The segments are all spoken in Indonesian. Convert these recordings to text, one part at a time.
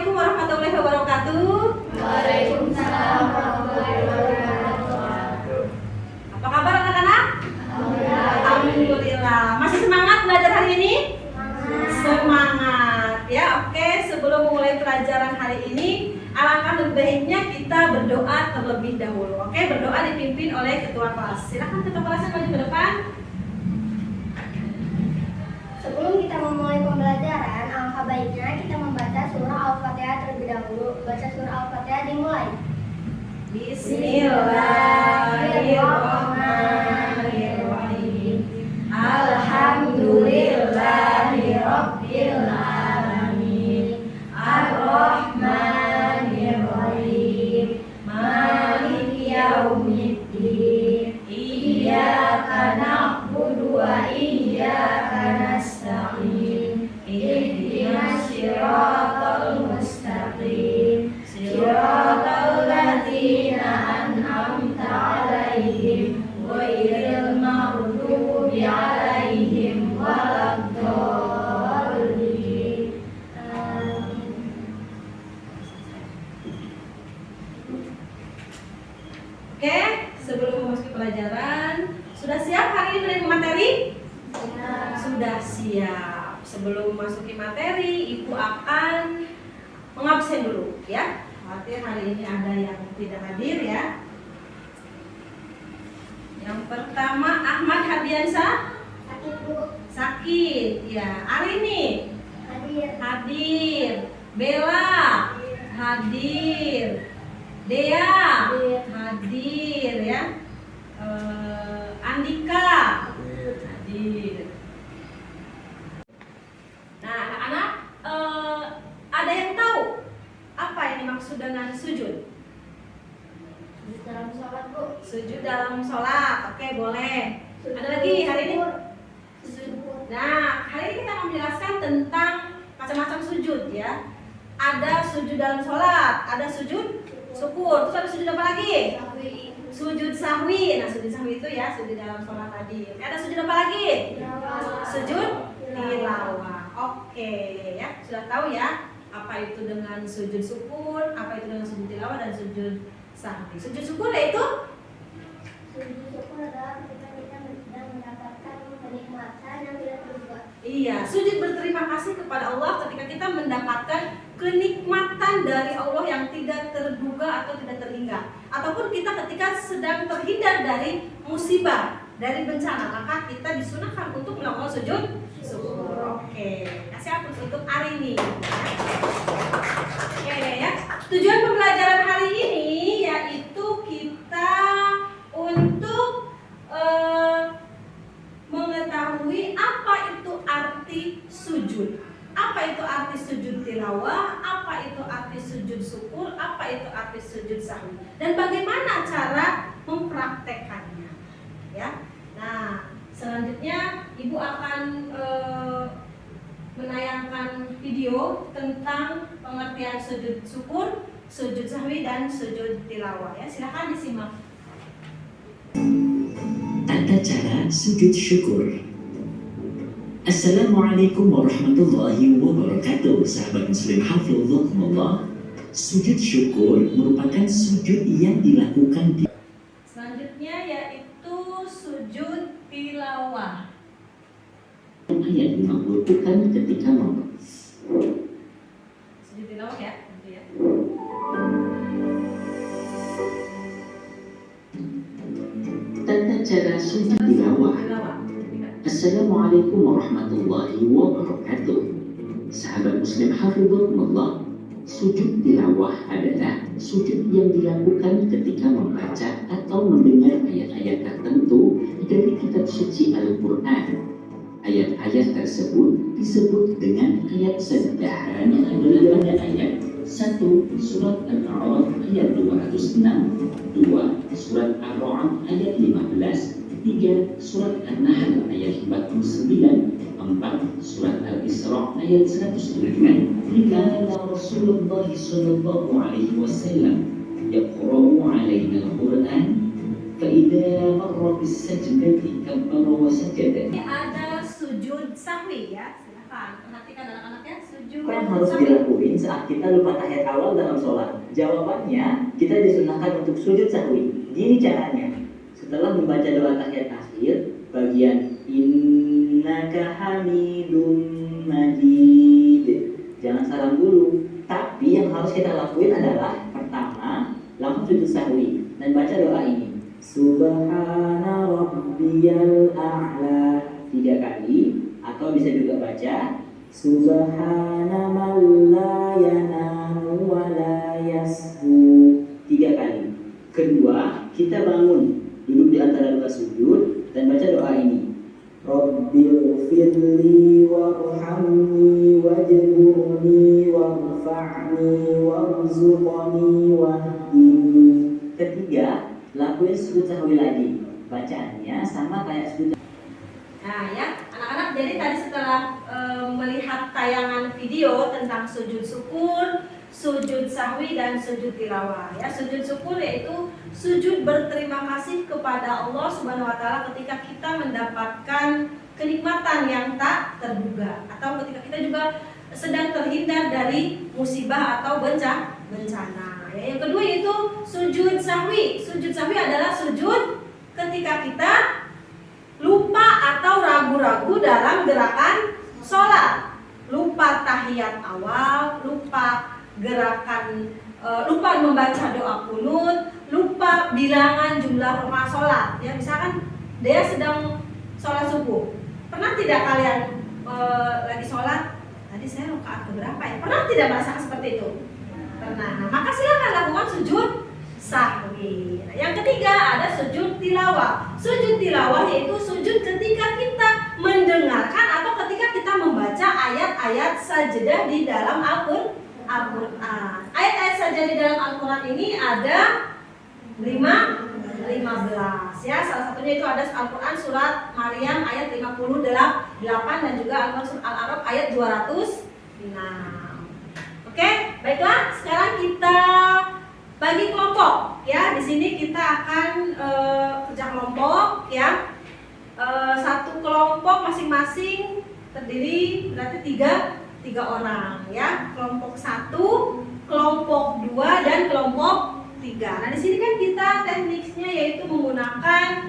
Assalamualaikum warahmatullahi wabarakatuh. Waalaikumsalam warahmatullahi wabarakatuh. Apa kabar anak-anak? Alhamdulillah. Masih semangat belajar hari ini? Semangat ya. Oke, sebelum memulai pelajaran hari ini, alangkah lebih baiknya kita berdoa terlebih dahulu. Oke, berdoa dipimpin oleh ketua kelas. Silakan ketua kelasnya maju ke depan. Sebelum kita memulai pembelajaran, alangkah baiknya kita membaca surah Al-Fatihah terlebih dahulu. Baca surah Al-Fatihah dimulai. Bismillahirrahmanirrahim. Alhamdulillahirabbil alamin. Arrahmanirrahim. Maliki yaumiddin. Iyyaka na'budu wa iyyaka nasta'in. Ihdinas siratal mustaqim. Siratal ladzina an'amta 'alaihim ghairil maghdubi 'alaihim waladdallin. Amin. Oke, sebelum memasuki pelajaran, sudah siap hari ini menerima materi? Sudah siap. Sebelum memasuki materi, Ibu akan mengabsen dulu ya. Khawatir hari ini ada yang tidak hadir ya. Yang pertama Ahmad Hardiansah. Sakit, Bu. Sakit ya. Arini Hadir. Bella hadir. Dea hadir ya. Andika hadir. Nah, anak-anak, ada yang tahu apa ini maksud dengan sujud? Di dalam sholat, Bu. Sujud dalam sholat, oke boleh. Ada lagi hari ini? Syukur. Nah, hari ini kita akan menjelaskan tentang macam-macam sujud ya. Ada sujud dalam sholat, ada sujud syukur, terus ada sujud apa lagi? Sujud sahwi. Nah, sujud sahwi itu ya sujud dalam sholat tadi. Oke, ada sujud apa lagi? Sujud tilawah. Oke ya, sudah tahu ya apa itu dengan sujud syukur, apa itu dengan sujud tilawah dan sujud sahwi. Sujud syukur yaitu Sujud syukur adalah ketika kita sedang mendapatkan kenikmatan yang tidak terduga. iya, sujud berterima kasih kepada Allah ketika kita mendapatkan kenikmatan dari Allah yang tidak terduga atau tidak terhingga, ataupun kita ketika sedang terhindar dari musibah, dari bencana, maka kita disunahkan untuk melakukan sujud syukur. Oke, kasih hapus untuk hari ini. Oke ya. Tujuan pembelajaran hari ini yaitu kita untuk mengetahui apa itu arti sujud. Apa itu arti sujud tilawah, apa itu arti sujud syukur, apa itu arti sujud sahwi, dan bagaimana cara mempraktekannya. Ya. Nah, selanjutnya Ibu akan menayangkan video tentang pengertian sujud syukur, sujud sahwi, dan sujud tilawah. Ya, silakan disimak. Tata cara sujud syukur. Assalamualaikum warahmatullahi wabarakatuh. Sahabat muslim hafizakumullah. Sujud syukur merupakan sujud yang dilakukan di Selanjutnya yaitu sujud tilawah. ayat dilakukan ketika Sujud tilawah ya, tentu ya. tata cara sujud tilawah. Tilawah. Assalamualaikum warahmatullahi wabarakatuh. Sahabat muslim hafizakumullah. Sujud tilawah adalah sujud yang dilakukan ketika membaca atau mendengar ayat-ayat tertentu dari kitab suci Al-Quran. Ayat-ayat tersebut disebut dengan ayat sederhana adalah pada ayat 1. Surat Al-A'raf ayat 206, 2. Surat Ar-Ra'd ayat 15, 3. Surat An-Nahl ayat 49, 4. Surat Al-Isra ayat 109. Kana Rasulullah sallallahu alaihi wasallam yaqra'u 'alaina al-Qur'an fa idza marra bis sajdati kabbara wa sajada. Ada sujud sahwi ya. Silakan. Silahkan perhatikan anak-anak ya. Sujud. Apa yang harus dilakuin saat kita lupa tahiyat awal dalam sholat? Jawabannya, kita disunahkan untuk sujud sahwi. Gini caranya. Setelah membaca doa tahiyat akhir, bagian innaka hamidum majid, jangan salam dulu. Tapi yang harus kita lakuin adalah pertama, langsung sujud sahwi dan baca doa ini. Subhana rabbiyal a'la 3 kali, atau bisa juga baca Subhana man la yanamu wa la yasbu 3 kali. Kedua, kita bangun, duduk di antara 2 sujud dan baca doa ini. Rabbil firli warhamni wajburni warfa'ni warzuqni wahdini. Ketiga, lakuin sujud sahwi lagi. Bacaannya sama kayak sujud. Nah ya, anak-anak, jadi tadi setelah melihat tayangan video tentang sujud syukur, sujud sahwi dan sujud tilawah ya. Sujud syukur yaitu sujud berterima kasih kepada Allah Subhanahu wa taala ketika kita mendapatkan kenikmatan yang tak terduga, atau ketika kita juga sedang terhindar dari musibah atau bencana. Ya, yang kedua itu sujud sahwi. Sujud sahwi adalah sujud ketika kita lupa atau ragu-ragu dalam gerakan sholat, lupa tahiyat awal, lupa gerakan, lupa membaca doa kunut, lupa bilangan jumlah rakaat sholat. Ya, misalkan dia sedang sholat subuh, pernah tidak kalian lagi sholat, tadi saya rakaat keberapa ya? Pernah tidak merasakan seperti itu? Pernah. Nah, maka silakan lakukan sujud sahwi. Nah, yang ketiga ada sujud tilawah. Sujud tilawah yaitu sujud ketika kita mendengarkan atau ketika kita membaca ayat-ayat sajadah di dalam Al-Quran. Ayat-ayat sajadah di dalam Al-Quran ini ada 15 ya. Salah satunya itu ada Al-Quran surat Maryam ayat 58 dan juga Al-Quran surat Al-A'raf ayat 206. Oke, baiklah. Sekarang kita bagi kelompok ya. Di sini kita akan kerja kelompok ya. Satu kelompok masing-masing terdiri berarti tiga orang ya. Kelompok 1, kelompok 2 dan kelompok 3. Nah, di sini kan kita tekniknya yaitu menggunakan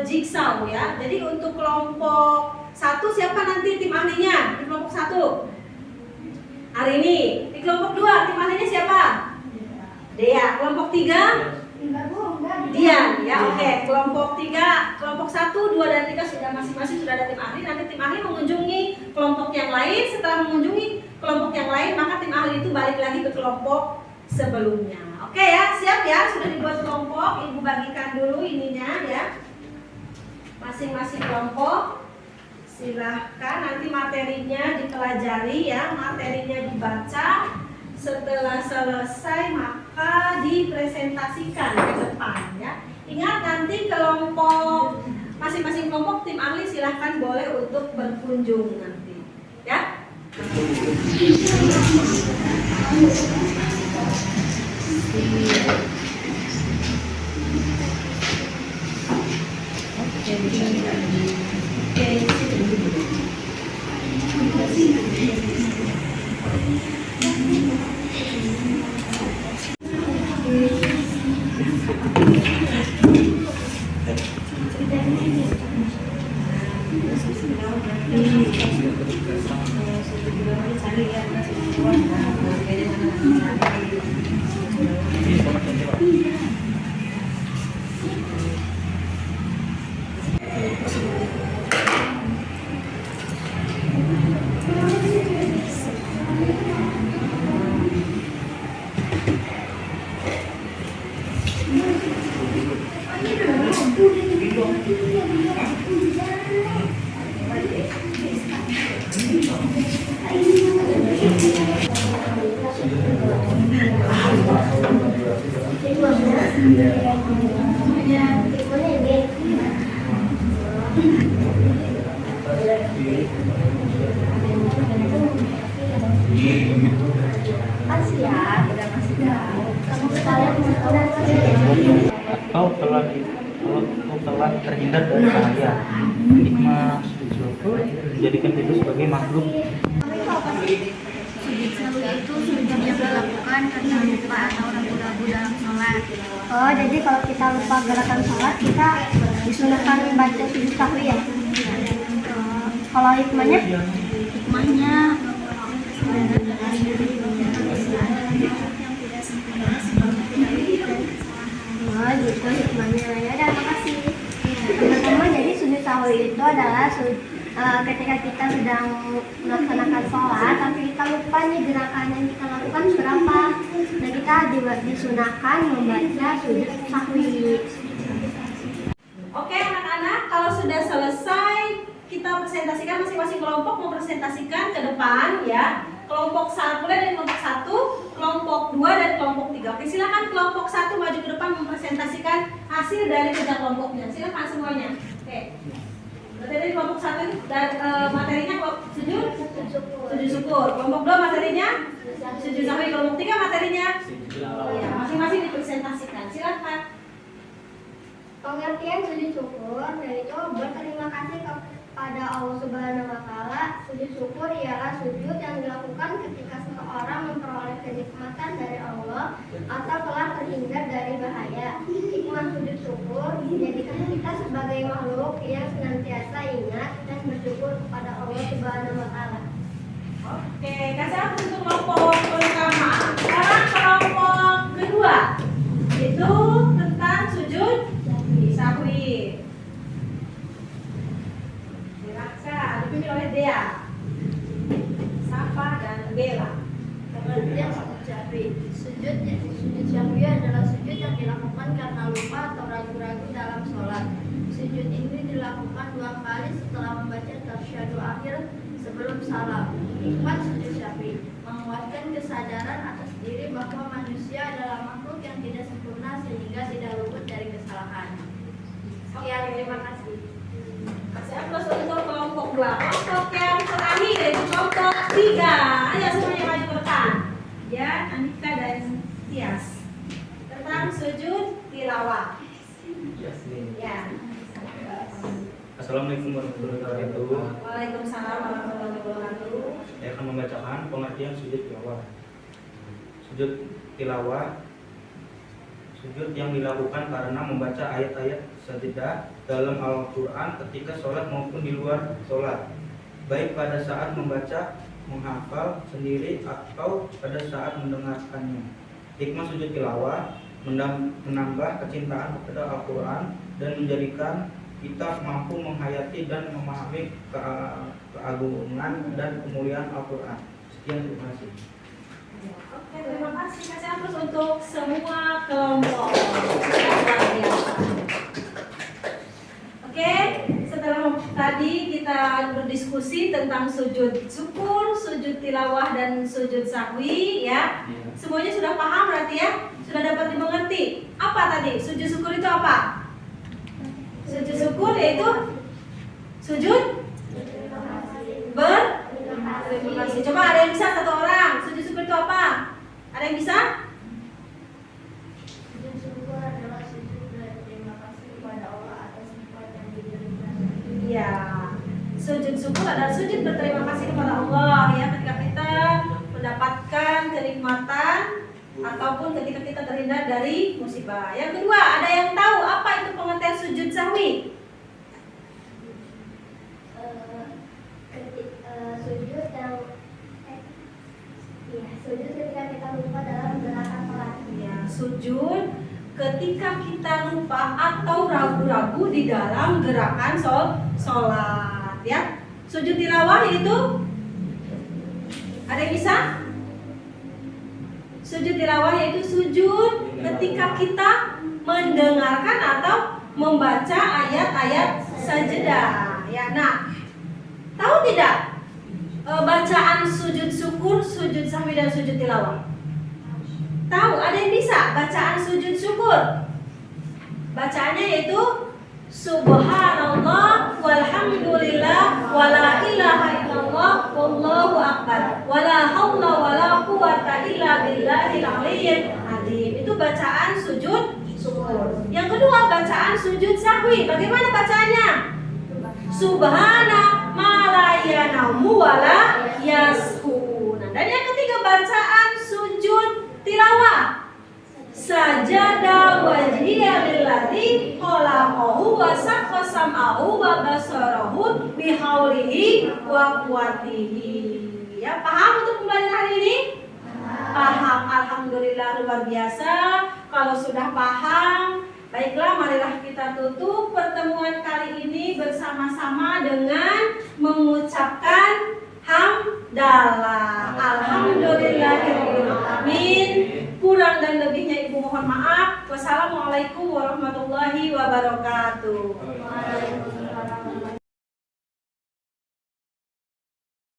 jigsaw ya. Jadi untuk kelompok 1 siapa nanti tim ahlinya? Di kelompok 1 hari ini. Di kelompok 2 tim ahlinya siapa? Dea. Kelompok 3 Dian ya. Oke. Kelompok 3, kelompok 1, 2 dan 3 sudah masing-masing sudah ada tim ahli. Nanti tim ahli mengunjungi kelompok yang lain. Setelah mengunjungi kelompok yang lain, maka tim ahli itu balik lagi ke kelompok sebelumnya. Oke ya, siap ya? Sudah dibuat kelompok. Ibu bagikan dulu ininya ya. Masing-masing kelompok. Silahkan nanti materinya dipelajari ya, materinya dibaca. Setelah selesai maka dipresentasikan ke depan ya. Ingat nanti kelompok masing-masing kelompok tim ahli silahkan boleh untuk berkunjung nanti ya. Kau telah terhindar dari bahaya. Hikmah 7. itu menjadikan itu sebagai makhluk. Sujud sahwi itu sujud yang dilakukan karena lupa atau ragu-ragu dalam sholat. Oh, jadi kalau kita lupa gerakan sholat, kita disunahkan membaca sujud sahwi ya? Kalau hikmahnya? Hikmahnya oh gitu hikmahnya. Ya udah, makasih. Teman-teman, jadi sujud sahwi itu adalah ketika kita sedang melaksanakan sholat tapi kita lupa nih gerakan yang kita lakukan berapa, dan kita disunahkan membaca sujud sahwi. Oke anak-anak, kalau sudah selesai kita presentasikan, masing-masing kelompok mempresentasikan ke depan ya. Kelompok 1 dari kelompok 1, kelompok 2 dan kelompok 3. Oke, silakan kelompok 1 maju ke depan mempresentasikan hasil dari kerja kelompoknya. Silakan semuanya. Oke. Berarti dari kelompok 1 dan materinya sujud syukur. Kelompok 2 materinya sujud sahwi. Kelompok 3 materinya ya, masing-masing dipresentasikan. Silakan. Pengertian sujud syukur yaitu berterima kasih kepada Allah Subhanahu wa Ta'ala. Sujud syukur ialah sujud yang dilakukan ketika seseorang memperoleh kenikmatan dari Allah atau telah terhindar dari bahaya. Hikmah sujud syukur menjadikan kita sebagai makhluk yang senantiasa ingat dan bersyukur kepada Allah Subhanahu wa Ta'ala. Oke, kasih aku untuk kelompok pertama. Sekarang kelompok kedua, itu tentang sujud sahwi. Silakan, dipimpin oleh Dea, Safa dan Bella. Pengertian sujud sahwi. Sujud sahwi adalah sujud yang dilakukan karena lupa atau ragu-ragu dalam sholat. Sujud ini dilakukan 2 kali setelah membaca tasyahud akhir sebelum salam. Hikmat sujud sahwi menguatkan kesadaran atas diri bahwa manusia adalah makhluk yang tidak sempurna sehingga tidak luput dari kesalahan. Sekian, terima kasih. Kasih aplaus untuk kelompok 2. Kelompok yang terakhir yaitu kelompok 3. Ayo semuanya maju ke depan. Ya, Anika dan Tias. Tentang sujud tilawah. Ya. Assalamualaikum warahmatullahi wabarakatuh. Waalaikumsalam warahmatullahi wabarakatuh. Saya akan membacakan pengertian sujud tilawah. Sujud tilawah, sujud yang dilakukan karena membaca ayat-ayat sajdah dalam Al-Quran ketika sholat maupun di luar sholat, baik pada saat membaca, menghafal sendiri atau pada saat mendengarkannya. Hikmah sujud tilawah menambah kecintaan kepada Al-Quran dan menjadikan kita mampu menghayati dan memahami keagungan dan kemuliaan Al-Quran. Sekian, terima kasih. Oke, terima kasih. Kasih aplaus untuk semua kelompok. Luar biasa. Oke, setelah tadi kita berdiskusi tentang sujud syukur, sujud tilawah dan sujud sahwi ya. Semuanya sudah paham berarti ya? Sudah dapat dimengerti. Apa tadi? Sujud syukur itu apa? Sujud syukur yaitu sujud berterima kasih. Coba ada yang bisa satu orang. Sujud syukur itu apa? Ada yang bisa? Sujud syukur adalah sujud berterima kasih kepada Allah atas nikmat yang diberikan. Iya. Sujud syukur adalah sujud berterima kasih kepada Allah ya, ketika kita mendapatkan kenikmatan ataupun ketika kita terhindar dari musibah. Yang kedua, ada yang tahu apa itu pengertian sujud sahwi? Sujud ketika kita lupa dalam gerakan sholat. Ya, sujud ketika kita lupa atau ragu-ragu di dalam gerakan sholat ya. Sujud tilawah itu ada yang bisa? Sujud tilawah yaitu sujud ketika kita mendengarkan atau membaca ayat-ayat sajdah ya. Nah, tahu tidak bacaan sujud syukur, sujud sahwi dan sujud tilawah? Tahu? Ada yang bisa bacaan sujud syukur? Bacaannya yaitu Subhanallah walhamdulillah wala ilaha illallah wallahu akbar wala haula wala quwata illa billahil aliyyil azim. Itu bacaan sujud syukur. Yang kedua bacaan sujud sahwi. Bagaimana bacaannya? Subhana ma wala yanamu wala yashuna. Dan yang ketiga bacaan sujud tilawah. Sajada wajhiya lilladzi khalaqahu wa saqqa sam'ahu wa basarahu bihaulihi wa quwwatihi. Ya, paham untuk pembelajaran hari ini? Paham, alhamdulillah, luar biasa. Kalau sudah paham, baiklah, marilah kita tutup pertemuan kali ini bersama-sama dengan mengucapkan hamdalah. Alhamdulillahirabbil alamin. Kurang dan lebihnya Ibu mohon maaf. Wassalamualaikum warahmatullahi wabarakatuh.